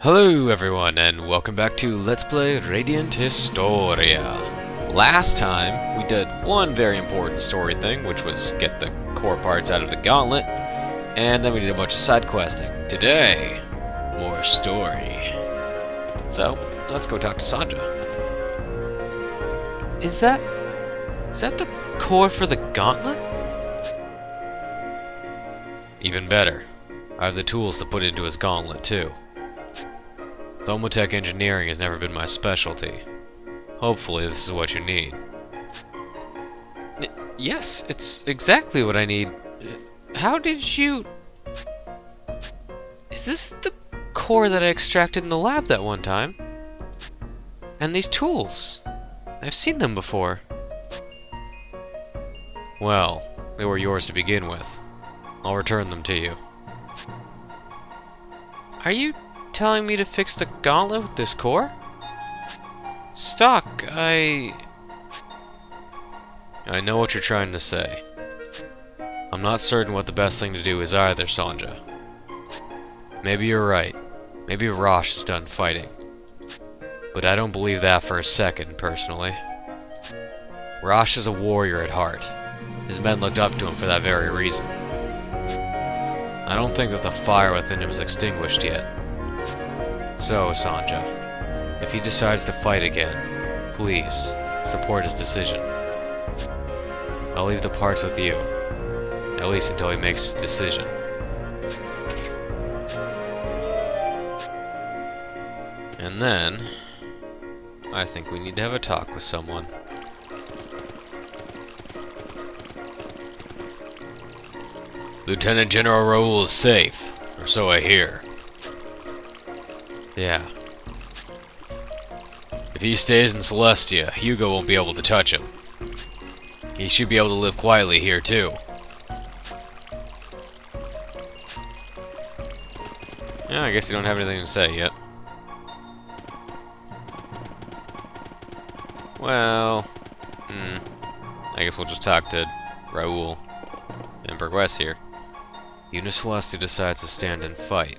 Hello everyone, and welcome back to Let's Play Radiant Historia. Last time, we did one very important story thing, which was get the core parts out of the gauntlet, and then we did a bunch of side questing. Today, more story. So, let's go talk to Sanja. Is that the core for the gauntlet? Even better. I have the tools to put into his gauntlet, too. Thomotech engineering has never been my specialty. Hopefully this is what you need. Yes, it's exactly what I need. How did you... Is this the core that I extracted in the lab that one time? And these tools? I've seen them before. Well, they were yours to begin with. I'll return them to you. Are you telling me to fix the gauntlet with this core? Stock, I know what you're trying to say. I'm not certain what the best thing to do is either, Sanja. Maybe you're right. Maybe Rosh is done fighting. But I don't believe that for a second, personally. Rosh is a warrior at heart. His men looked up to him for that very reason. I don't think that the fire within him is extinguished yet. So, Sanja, if he decides to fight again, please, support his decision. I'll leave the parts with you, at least until he makes his decision. And then, I think we need to have a talk with someone. Lieutenant General Raoul is safe, or so I hear. Yeah. If he stays in Celestia, Hugo won't be able to touch him. He should be able to live quietly here, too. Yeah, I guess you don't have anything to say yet. Well... I guess we'll just talk to Raoul and progress here. Celestia decides to stand and fight.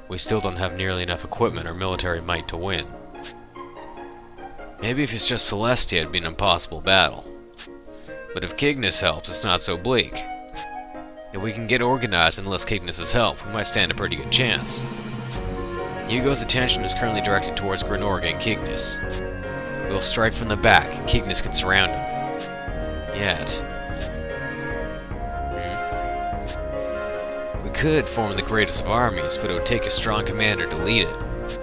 We still don't have nearly enough equipment or military might to win. Maybe if it's just Celestia, it'd be an impossible battle. But if Cygnus helps, it's not so bleak. If we can get organized and enlist Cygnus' help, we might stand a pretty good chance. Hugo's attention is currently directed towards Grenorga and Cygnus. We'll strike from the back, and Cygnus can surround him. Yet. We could form the greatest of armies, but it would take a strong commander to lead it.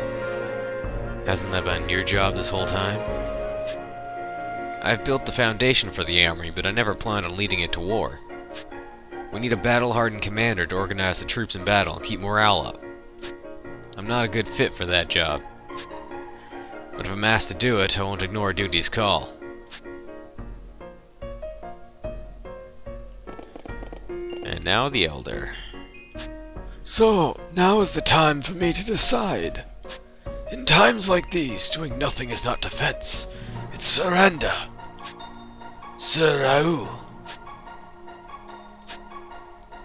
Hasn't that been your job this whole time? I've built the foundation for the army, but I never planned on leading it to war. We need a battle-hardened commander to organize the troops in battle and keep morale up. I'm not a good fit for that job. But if I'm asked to do it, I won't ignore duty's call. And now the Elder. So, now is the time for me to decide. In times like these, doing nothing is not defense. It's surrender. Sir Raoul.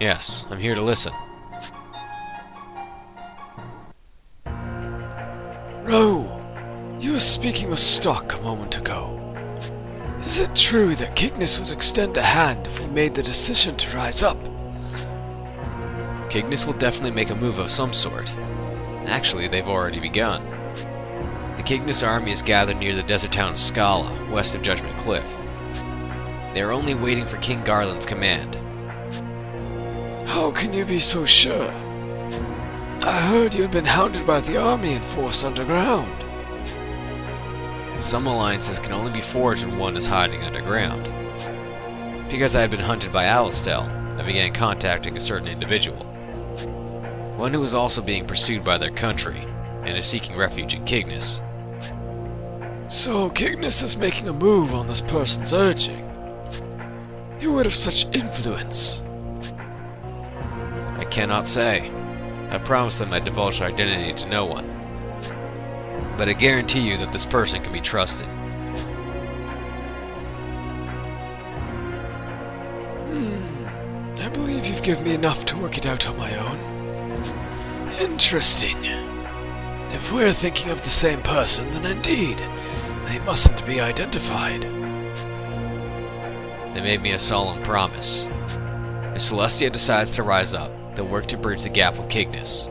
Yes, I'm here to listen. Raoul, you were speaking with Stock a moment ago. Is it true that Cygnus would extend a hand if we made the decision to rise up? Cygnus will definitely make a move of some sort. Actually, they've already begun. The Cygnus army is gathered near the desert town Scala, west of Judgment Cliff. They are only waiting for King Garland's command. How can you be so sure? I heard you had been hounded by the army and forced underground. Some alliances can only be forged when one is hiding underground. Because I had been hunted by Alistel, I began contacting a certain individual. One who is also being pursued by their country, and is seeking refuge in Cygnus. So Cygnus is making a move on this person's urging. You would have such influence. I cannot say. I promised them I'd divulge their identity to no one. But I guarantee you that this person can be trusted. I believe you've given me enough to work it out on my own. Interesting. If we're thinking of the same person, then indeed, they mustn't be identified. They made me a solemn promise. If Celestia decides to rise up, they'll work to bridge the gap with Cygnus.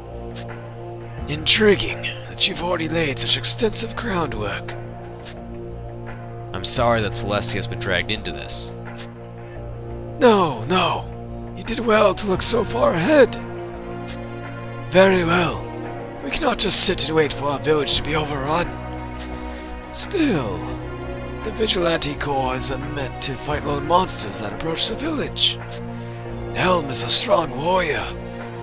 Intriguing that you've already laid such extensive groundwork. I'm sorry that Celestia's been dragged into this. No, no. You did well to look so far ahead. Very well. We cannot just sit and wait for our village to be overrun. Still, the Vigilante Corps isn't meant to fight lone monsters that approach the village. Helm is a strong warrior,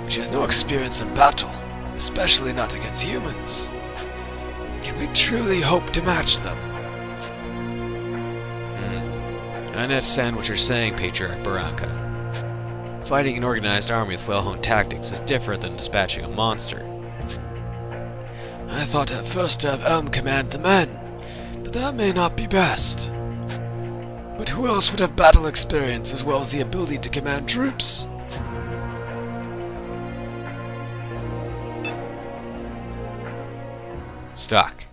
but she has no experience in battle, especially not against humans. Can we truly hope to match them? I understand what you're saying, Patriarch Barranca. Fighting an organized army with well-honed tactics is different than dispatching a monster. I thought at first to have Elm command the men, but that may not be best. But who else would have battle experience as well as the ability to command troops? Stock,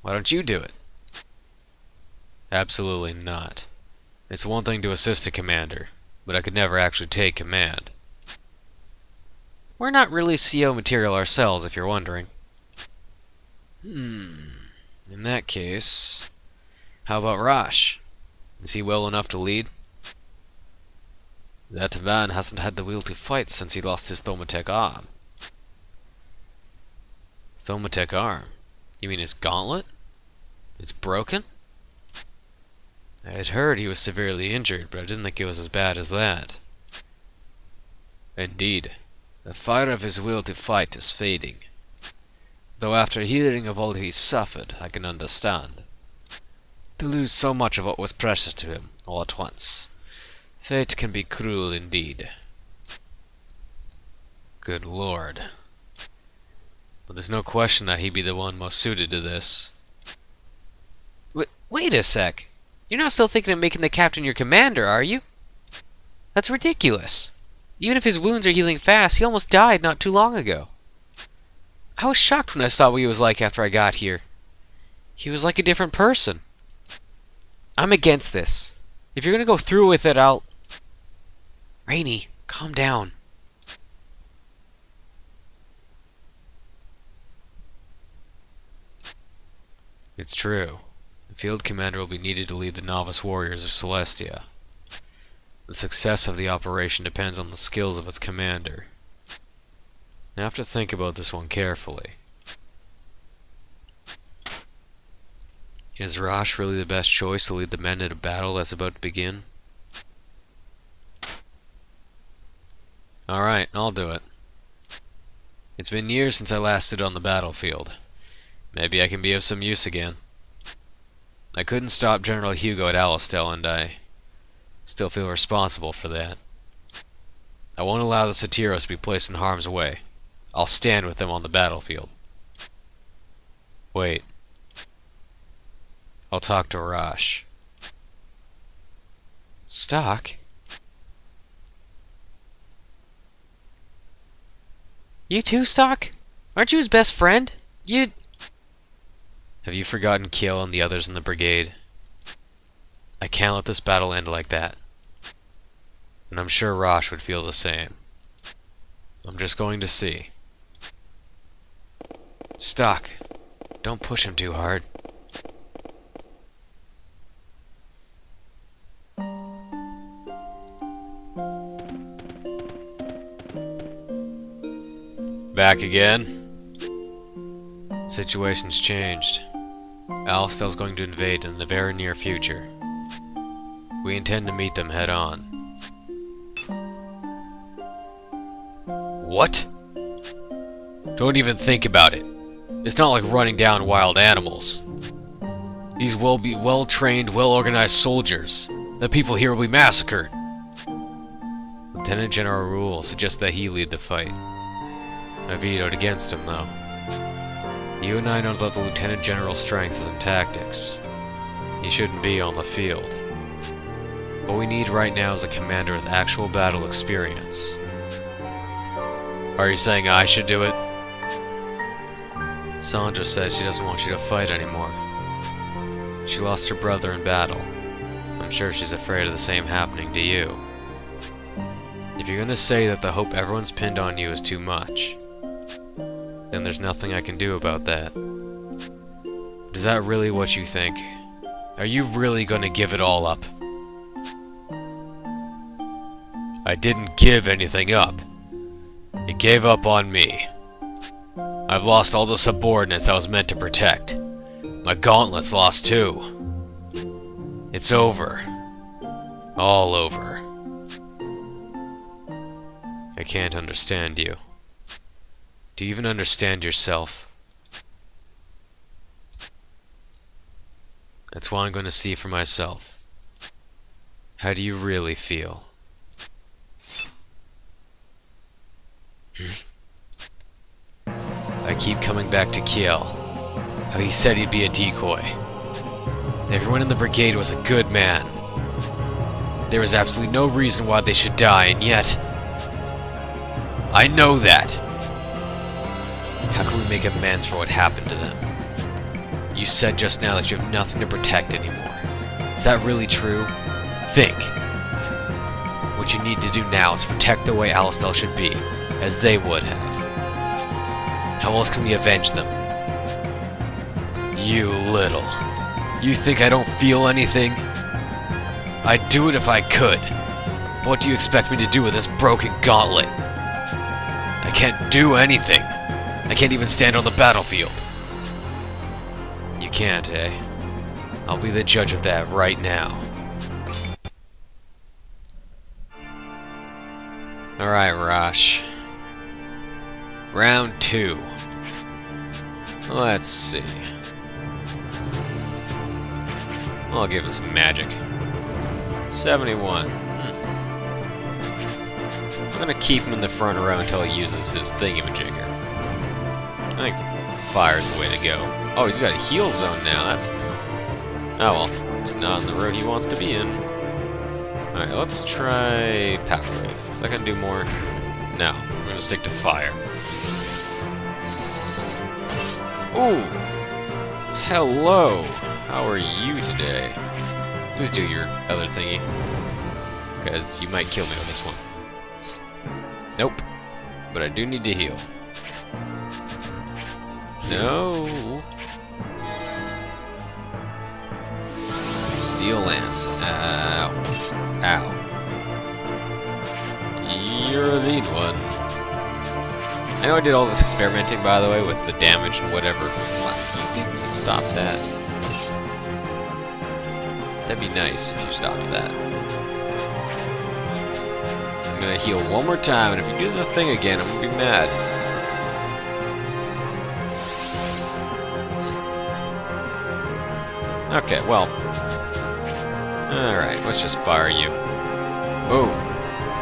why don't you do it? Absolutely not. It's one thing to assist a commander, but I could never actually take command. We're not really CO material ourselves, if you're wondering. In that case, how about Rosh? Is he well enough to lead? That man hasn't had the will to fight since he lost his Thaumatek arm. Thaumatek arm? You mean his gauntlet? It's broken? I had heard he was severely injured, but I didn't think it was as bad as that. Indeed, the fire of his will to fight is fading. Though after hearing of all he suffered, I can understand. To lose so much of what was precious to him, all at once. Fate can be cruel indeed. Good lord. But there's no question that he'd be the one most suited to this. Wait a sec. You're not still thinking of making the captain your commander, are you? That's ridiculous. Even if his wounds are healing fast, he almost died not too long ago. I was shocked when I saw what he was like after I got here. He was like a different person. I'm against this. If you're gonna go through with it, I'll... Rainy, calm down. It's true. The field commander will be needed to lead the novice warriors of Celestia. The success of the operation depends on the skills of its commander. I have to think about this one carefully. Is Rosh really the best choice to lead the men in a battle that's about to begin? Alright, I'll do it. It's been years since I last stood on the battlefield. Maybe I can be of some use again. I couldn't stop General Hugo at Alistel, and I still feel responsible for that. I won't allow the Satyros to be placed in harm's way. I'll stand with them on the battlefield. Wait. I'll talk to Rosh. Stock? You too, Stock? Aren't you his best friend? Have you forgotten Kiel and the others in the brigade? I can't let this battle end like that. And I'm sure Rosh would feel the same. I'm just going to see. Stock, don't push him too hard. Back again. Situation's changed. Alistel's going to invade in the very near future. We intend to meet them head on. What? Don't even think about it. It's not like running down wild animals. These will be well-trained, well-organized soldiers. The people here will be massacred. Lieutenant General Rule suggests that he lead the fight. I vetoed against him, though. You and I know that the Lieutenant General's strength is in tactics. He shouldn't be on the field. What we need right now is a commander with actual battle experience. Are you saying I should do it? Sandra says she doesn't want you to fight anymore. She lost her brother in battle. I'm sure she's afraid of the same happening to you. If you're gonna say that the hope everyone's pinned on you is too much, then there's nothing I can do about that. But is that really what you think? Are you really gonna give it all up? I didn't give anything up. It gave up on me. I've lost all the subordinates I was meant to protect. My gauntlet's lost too. It's over. All over. I can't understand you. Do you even understand yourself? That's why I'm going to see for myself. How do you really feel? I keep coming back to Kiel. How he said he'd be a decoy. Everyone in the brigade was a good man. There was absolutely no reason why they should die, and yet... I know that! How can we make amends for what happened to them? You said just now that you have nothing to protect anymore. Is that really true? Think. What you need to do now is protect the way Alistel should be, as they would have. How else can we avenge them? You little. You think I don't feel anything? I'd do it if I could. What do you expect me to do with this broken gauntlet? I can't do anything. I can't even stand on the battlefield. You can't, eh? I'll be the judge of that right now. Alright, Rosh. Round 2. Let's see. I'll give him some magic. 71. I'm gonna keep him in the front row until he uses his thingamajigger. I think fire's the way to go. Oh, he's got a heal zone now. That's... Oh well, he's not in the row he wants to be in. Alright, let's try Power Wave. Is that gonna do more? No, we're gonna stick to fire. Ooh! Hello! How are you today? Please do your other thingy. Because you might kill me with this one. Nope. But I do need to heal. No! Steel Lance. Ow. Ow. You're a lead one. I know I did all this experimenting, by the way, with the damage and whatever. You can stop that. That'd be nice if you stopped that. I'm gonna heal one more time, and if you do the thing again, I'm gonna be mad. Okay, well. Alright, let's just fire you. Boom.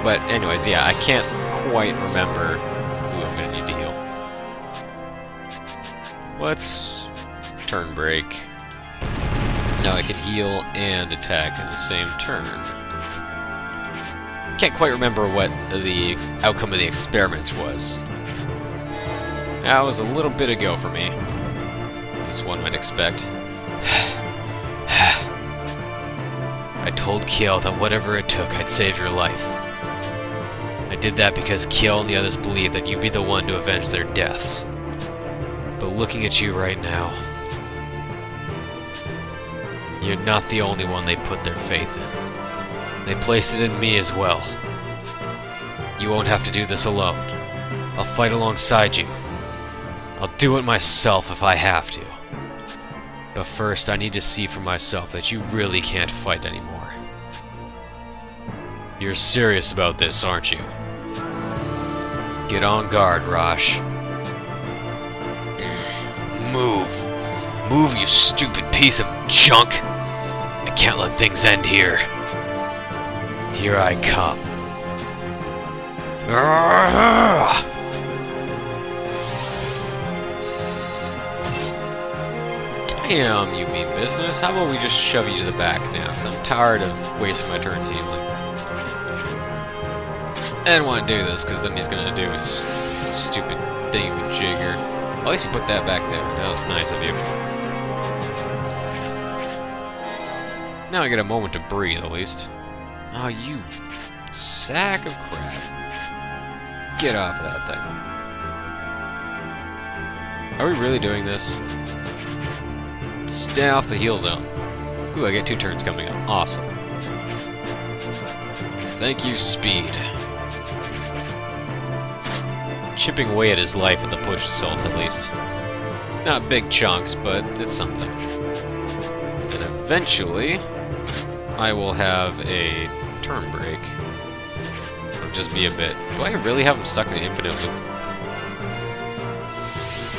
But anyways, yeah, I can't quite remember who I'm gonna need to heal. Let's turn break. Now I can heal and attack in the same turn. Can't quite remember what the outcome of the experiments was. That was a little bit ago for me, as one might expect. I told Kiel that whatever it took, I'd save your life. I did that because Kiel and the others believed that you'd be the one to avenge their deaths. But looking at you right now, you're not the only one they put their faith in. They placed it in me as well. You won't have to do this alone. I'll fight alongside you. I'll do it myself if I have to. But first, I need to see for myself that you really can't fight anymore. You're serious about this, aren't you? Get on guard, Rosh. Move. Move, you stupid piece of junk. I can't let things end here. Here I come. Damn, you mean business. How about we just shove you to the back now? Because I'm tired of wasting my turns healing. I didn't want to do this, because then he's going to do his stupid thingamajigger. At least you put that back there. That was nice of you. Now I get a moment to breathe, at least. Oh, you sack of crap. Get off of that thing. Are we really doing this? Stay off the heal zone. Ooh, I get 2 turns coming up. Awesome. Thank you, speed. Chipping away at his life with the push assaults, at least. It's not big chunks, but it's something. And eventually, I will have a turn break. It'll just be a bit. Do I really have him stuck in an infinite loop?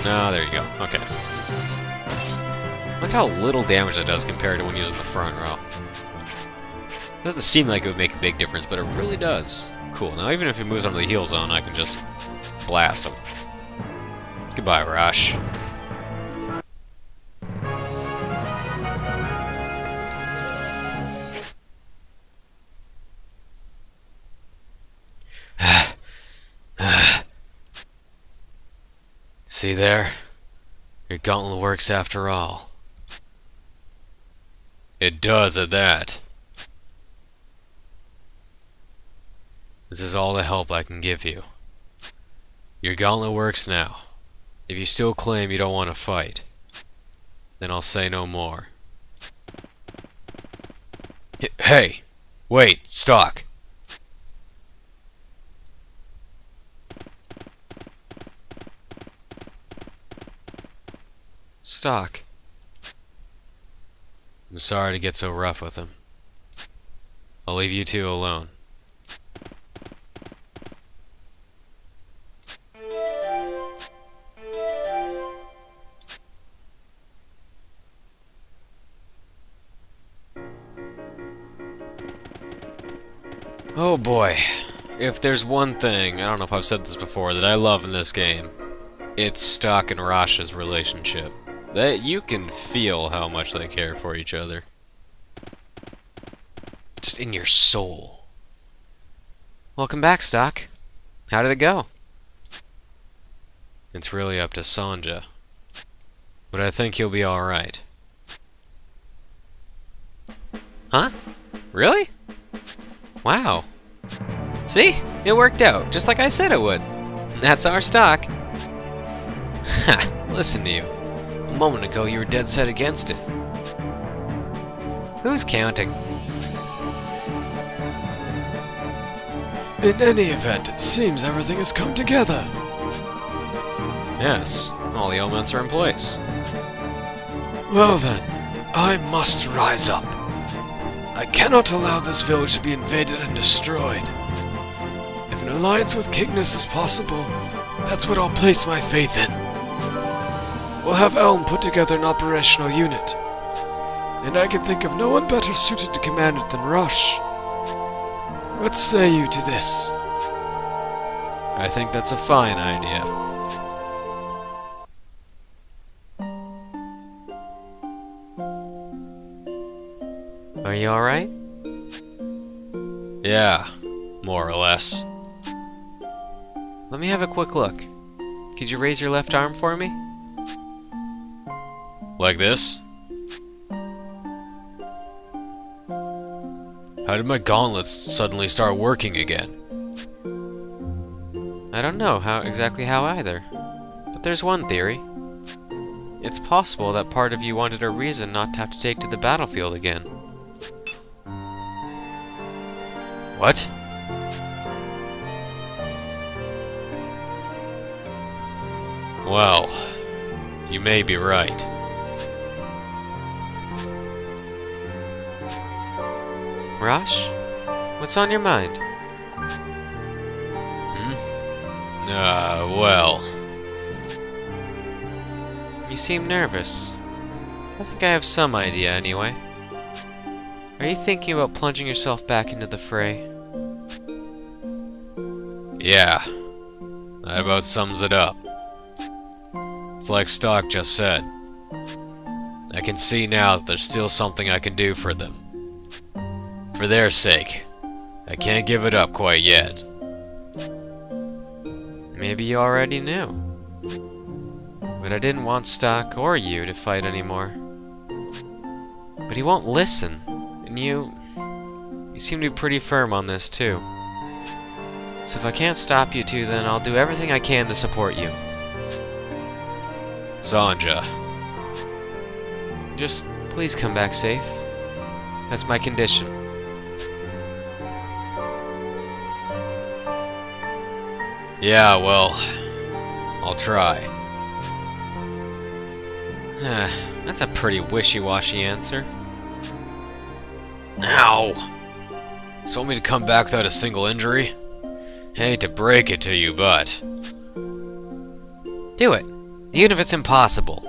No, there you go. Okay. Look how little damage that does compared to when using the front row. Doesn't seem like it would make a big difference, but it really does. Cool. Now, even if he moves onto the heal zone, I can just blast him. Goodbye, Rosh. See there? Your gauntlet works after all. It does at that. This is all the help I can give you. Your gauntlet works now. If you still claim you don't want to fight, then I'll say no more. Hey! Wait, Stock! Stock. I'm sorry to get so rough with him. I'll leave you two alone. Oh boy. If there's one thing, I don't know if I've said this before, that I love in this game, it's Stock and Rasha's relationship. That you can feel how much they care for each other. Just in your soul. Welcome back, Stock. How did it go? It's really up to Sanja. But I think he'll be alright. Huh? Really? Wow. See? It worked out, just like I said it would. That's our Stock. Ha! Listen to you. A moment ago, you were dead set against it. Who's counting? In any event, it seems everything has come together. Yes, all the elements are in place. Well then, I must rise up. I cannot allow this village to be invaded and destroyed. If an alliance with Cygnus is possible, that's what I'll place my faith in. We'll have Elm put together an operational unit, and I can think of no one better suited to command it than Rush. What say you to this? I think that's a fine idea. Are you alright? Yeah, more or less. Let me have a quick look. Could you raise your left arm for me? Like this? How did my gauntlets suddenly start working again? I don't know exactly how either. But there's one theory. It's possible that part of you wanted a reason not to have to take to the battlefield again. What? Well, you may be right. Rosh? What's on your mind? Well... You seem nervous. I think I have some idea, anyway. Are you thinking about plunging yourself back into the fray? Yeah. That about sums it up. It's like Stock just said. I can see now that there's still something I can do for them. For their sake. I can't give it up quite yet. Maybe you already knew. But I didn't want Stock or you to fight anymore. But he won't listen. And you seem to be pretty firm on this too. So if I can't stop you two, then I'll do everything I can to support you. Sanja. Just please come back safe. That's my condition. Yeah, well, I'll try. That's a pretty wishy-washy answer. Ow! So want me to come back without a single injury? Hate to break it to you, but... Do it, even if it's impossible.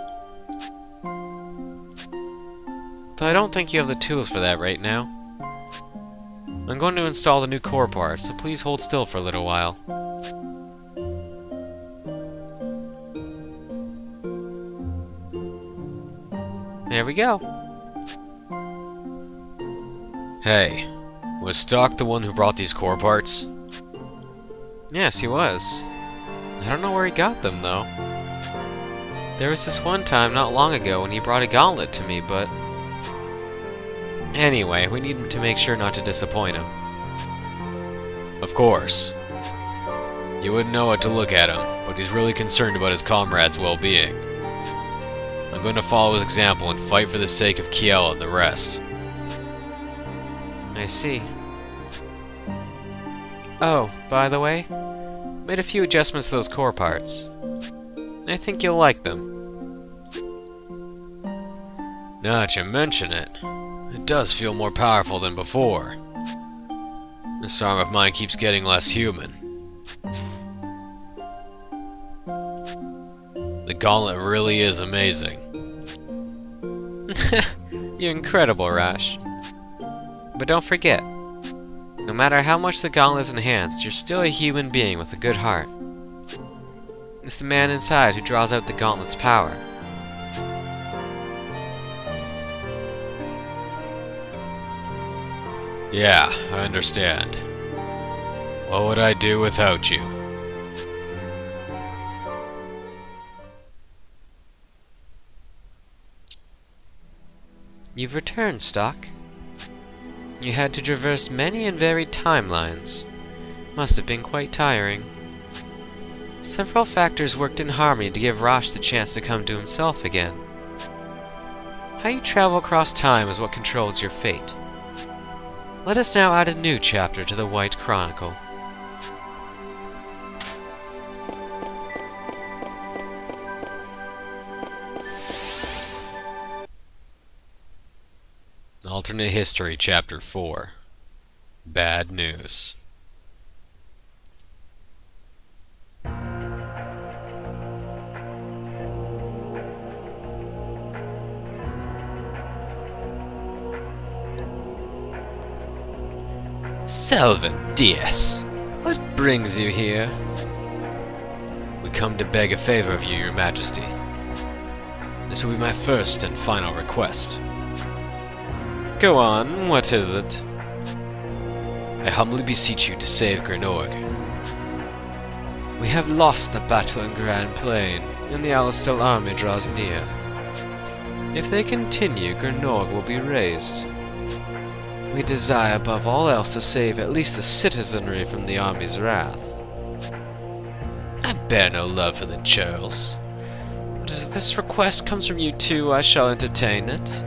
Though I don't think you have the tools for that right now. I'm going to install the new core parts, so please hold still for a little while. There we go. Hey, was Stock the one who brought these core parts? Yes, he was. I don't know where he got them, though. There was this one time not long ago when he brought a gauntlet to me, but... Anyway, we need to make sure not to disappoint him. Of course. You wouldn't know it to look at him, but he's really concerned about his comrades' well-being. I'm going to follow his example and fight for the sake of Kiel and the rest. I see. Oh, by the way, made a few adjustments to those core parts. I think you'll like them. Now that you mention it, it does feel more powerful than before. This arm of mine keeps getting less human. The gauntlet really is amazing. You're incredible, Rash. But don't forget, no matter how much the gauntlet is enhanced, you're still a human being with a good heart. It's the man inside who draws out the gauntlet's power. Yeah, I understand. What would I do without you? You've returned, Stock. You had to traverse many and varied timelines. Must have been quite tiring. Several factors worked in harmony to give Rosh the chance to come to himself again. How you travel across time is what controls your fate. Let us now add a new chapter to the White Chronicle. Alternate History, Chapter 4. Bad News. Selvin, DS, what brings you here? We come to beg a favor of you, Your Majesty. This will be my first and final request. Go on, what is it? I humbly beseech you to save Gurnorg. We have lost the battle in Grand Plain, and the Alistel army draws near. If they continue, Gurnorg will be razed. We desire above all else to save at least the citizenry from the army's wrath. I bear no love for the churls. But as this request comes from you two, I shall entertain it.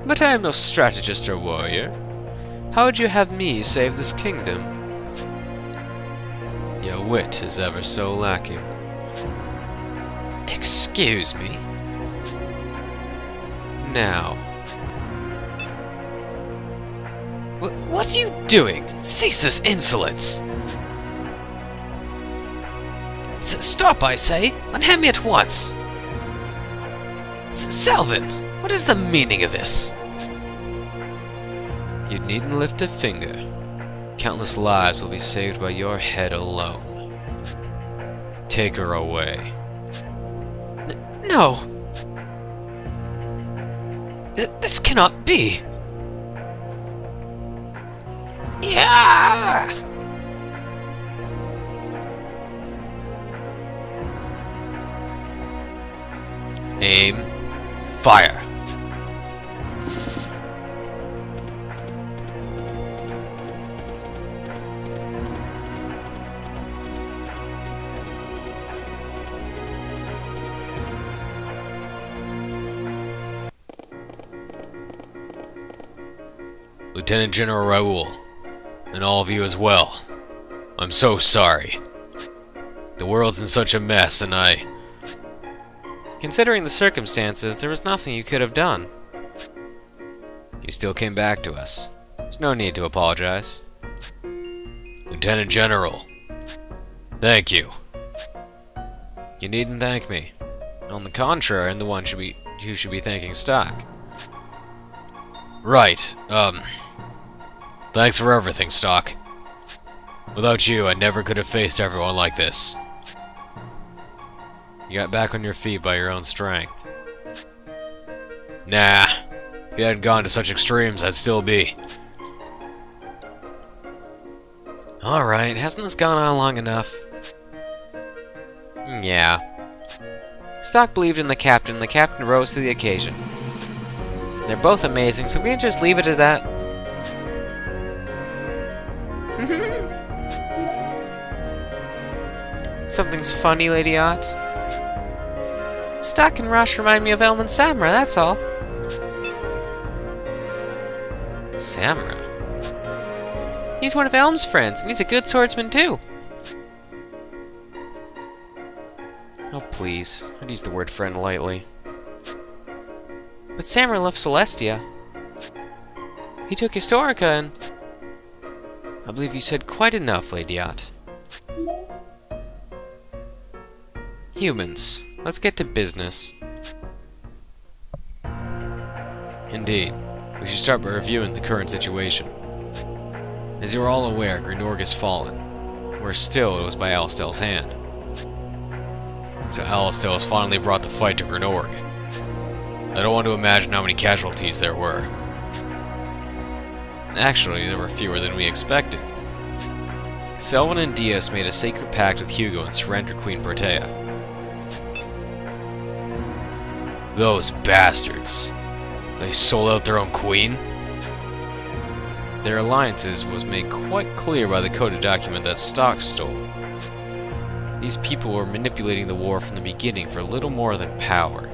But I am no strategist or warrior. How would you have me save this kingdom? Your wit is ever so lacking. Excuse me. Now. What are you doing? Cease this insolence! Stop, I say! Unhand me at once! Selvin! What is the meaning of this? You needn't lift a finger. Countless lives will be saved by your head alone. Take her away. No! This cannot be! Yeah! Aim. Fire. Lieutenant General Raoul, and all of you as well. I'm so sorry. The world's in such a mess, and I... Considering the circumstances, there was nothing you could have done. You still came back to us. There's no need to apologize. Lieutenant General, thank you. You needn't thank me. On the contrary, I'm the one who should be thanking Stock. Right, thanks for everything, Stock. Without you, I never could have faced everyone like this. You got back on your feet by your own strength. Nah, if you hadn't gone to such extremes, I'd still be. Alright, hasn't this gone on long enough? Yeah. Stock believed in the captain rose to the occasion. They're both amazing, so we can just leave it at that. Something's funny, Lady Ott. Stock and Rosh remind me of Elm and Samra, that's all. Samra? He's one of Elm's friends, and he's a good swordsman too. Oh please, I'd use the word friend lightly. But Samra left Celestia. He took Historica and... I believe you said quite enough, Lady Ott. Humans, let's get to business. Indeed, we should start by reviewing the current situation. As you are all aware, Grenorg has fallen. Worse still, it was by Alistel's hand. So Alistel has finally brought the fight to Grenorg. I don't want to imagine how many casualties there were. Actually, there were fewer than we expected. Selvin and Diaz made a sacred pact with Hugo and surrendered Queen Protea. Those bastards. They sold out their own queen? Their alliances was made quite clear by the coded document that Stock stole. These people were manipulating the war from the beginning for little more than power.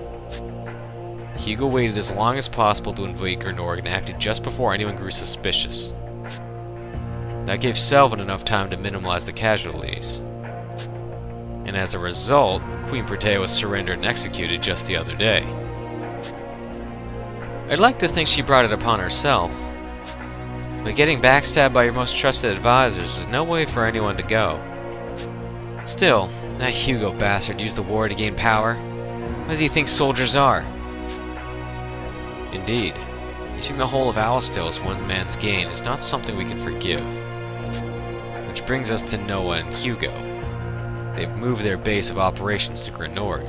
Hugo waited as long as possible to invade Grenorg and acted just before anyone grew suspicious. That gave Selvin enough time to minimize the casualties. And as a result, Queen Protea was surrendered and executed just the other day. I'd like to think she brought it upon herself. But getting backstabbed by your most trusted advisors is no way for anyone to go. Still, that Hugo bastard used the war to gain power. What does he think soldiers are? Indeed, using the whole of Alistel as one man's gain is not something we can forgive. Which brings us to Noah and Hugo. They've moved their base of operations to Grenorg.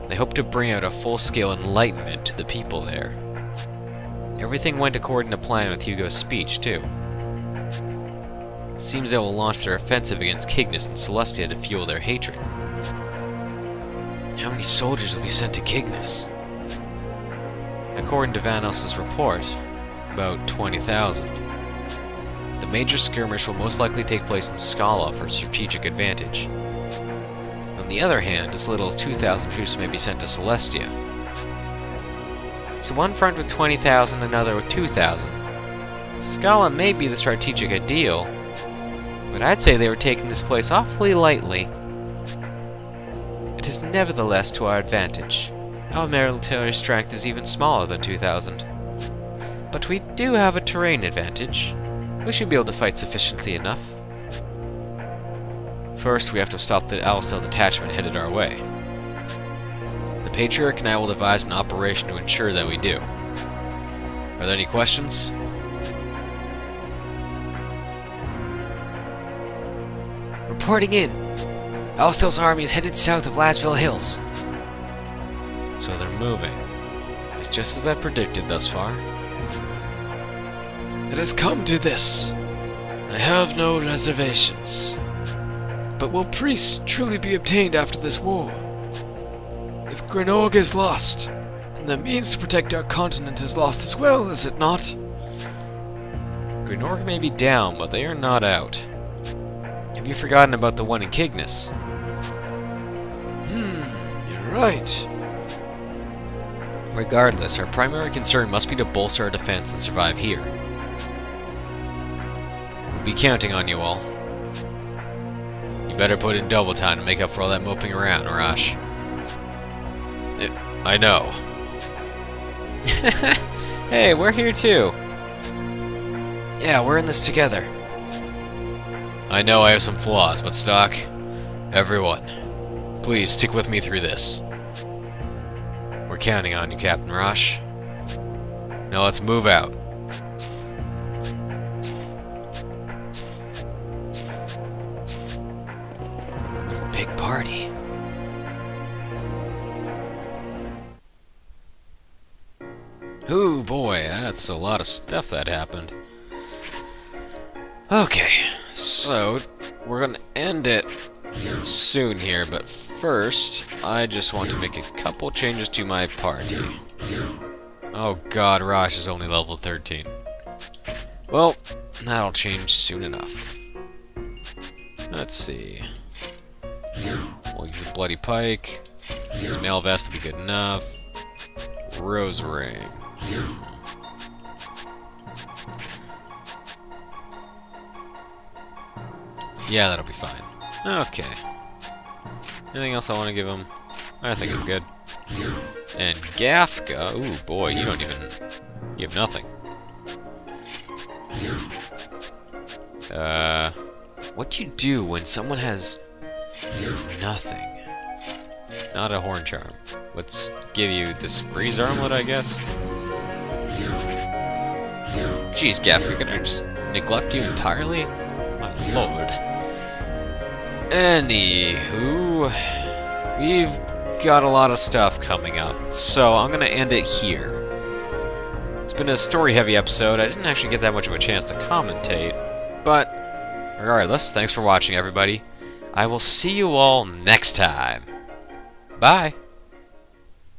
They hope to bring out a full-scale enlightenment to the people there. Everything went according to plan with Hugo's speech, too. It seems they will launch their offensive against Cygnus and Celestia to fuel their hatred. How many soldiers will be sent to Cygnus? According to Vanos' report, about 20,000. The major skirmish will most likely take place in Scala for strategic advantage. On the other hand, as little as 2,000 troops may be sent to Celestia. So one front with 20,000, another with 2,000. Scala may be the strategic ideal, but I'd say they were taking this place awfully lightly. It is nevertheless to our advantage. Our military strength is even smaller than 2,000. But we do have a terrain advantage. We should be able to fight sufficiently enough. First, we have to stop the Alistel detachment headed our way. The Patriarch and I will devise an operation to ensure that we do. Are there any questions? Reporting in. Alistel's army is headed south of Lasville Hills. So they're moving. It's just as I predicted thus far. It has come to this. I have no reservations. But will priests truly be obtained after this war? If Grenorg is lost, then the means to protect our continent is lost as well, is it not? Grenorg may be down, but they are not out. Have you forgotten about the one in Cygnus? You're right. Regardless, our primary concern must be to bolster our defense and survive here. We'll be counting on you all. You better put in double time to make up for all that moping around, Arash. I know. Hey, we're here too. Yeah, we're in this together. I know I have some flaws, but Stock, everyone, please stick with me through this. We're counting on you, Captain Rosh. Now let's move out. Big party. Ooh, boy, that's a lot of stuff that happened. Okay, so we're gonna end it soon here, but first, I just want to make a couple changes to my party. Oh god, Rosh is only level 13. Well, that'll change soon enough. Let's see. We'll use the Bloody Pike. This mail vest will be good enough. Rose Ring. Yeah, that'll be fine. Okay. Anything else I want to give him? I think I'm good. And Gafka. Ooh, boy, you don't even... You have nothing. What do you do when someone has... nothing? Not a Horn Charm. Let's give you this Breeze Armlet, I guess. Jeez, Gafka, can I just neglect you entirely? My lord. Anywho, we've got a lot of stuff coming up, so I'm gonna end it here. It's been a story-heavy episode. I didn't actually get that much of a chance to commentate, but regardless, thanks for watching, everybody. I will see you all next time. Bye.